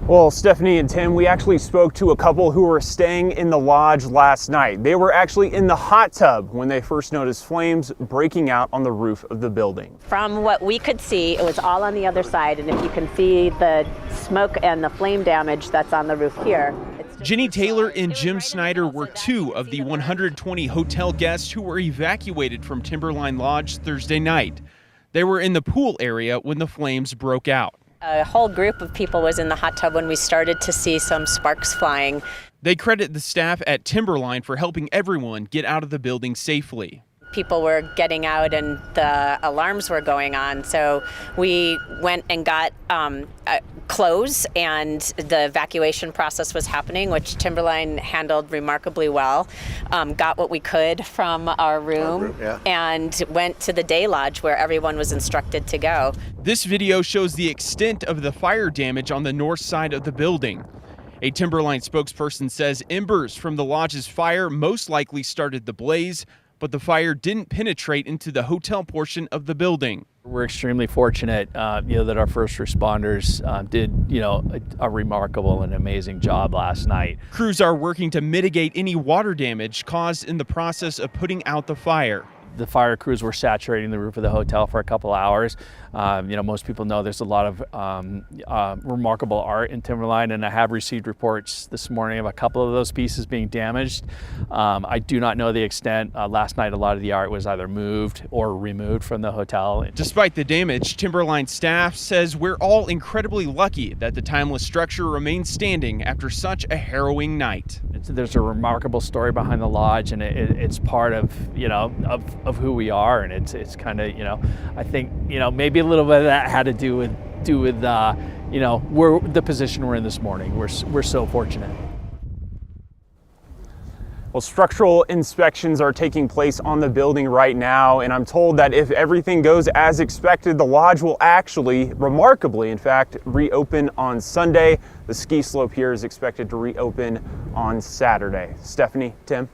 Well, Stephanie and Tim, we actually spoke to a couple who were staying in the lodge last night. They were actually in the hot tub when they first noticed flames breaking out on the roof of the building. From what we could see, it was all on the other side, and if you can see the smoke and the flame damage that's on the roof here. Jenny Taylor and Jim Snyder were two of the 120 hotel guests who were evacuated from Timberline Lodge Thursday night. They were in the pool area when the flames broke out. A whole group of people was in the hot tub when we started to see some sparks flying. They credit the staff at Timberline for helping everyone get out of the building safely. People were getting out and the alarms were going on, so we went and got clothes, and the evacuation process was happening, which Timberline handled remarkably well. Got what we could from our room, and went to the day lodge where everyone was instructed to go. This video shows the extent of the fire damage on the north side of the building. A Timberline spokesperson says embers from the lodge's fire most likely started the blaze, but the fire didn't penetrate into the hotel portion of the building. We're extremely fortunate, that our first responders did, a remarkable and amazing job last night. Crews are working to mitigate any water damage caused in the process of putting out the fire. The fire crews were saturating the roof of the hotel for a couple hours. Most people know there's a lot of remarkable art in Timberline, and I have received reports this morning of a couple of those pieces being damaged. I do not know the extent. Last night, a lot of the art was either moved or removed from the hotel. Despite the damage, Timberline staff says we're all incredibly lucky that the timeless structure remains standing after such a harrowing night. There's a remarkable story behind the lodge, and it's part of who we are, and it's kind of I think maybe a little bit of that had to do with we're the position we're in this morning. We're so fortunate. Well, structural inspections are taking place on the building right now, and I'm told that if everything goes as expected, the lodge will actually, remarkably, in fact, reopen on Sunday. The ski slope here is expected to reopen on Saturday. Stephanie, Tim?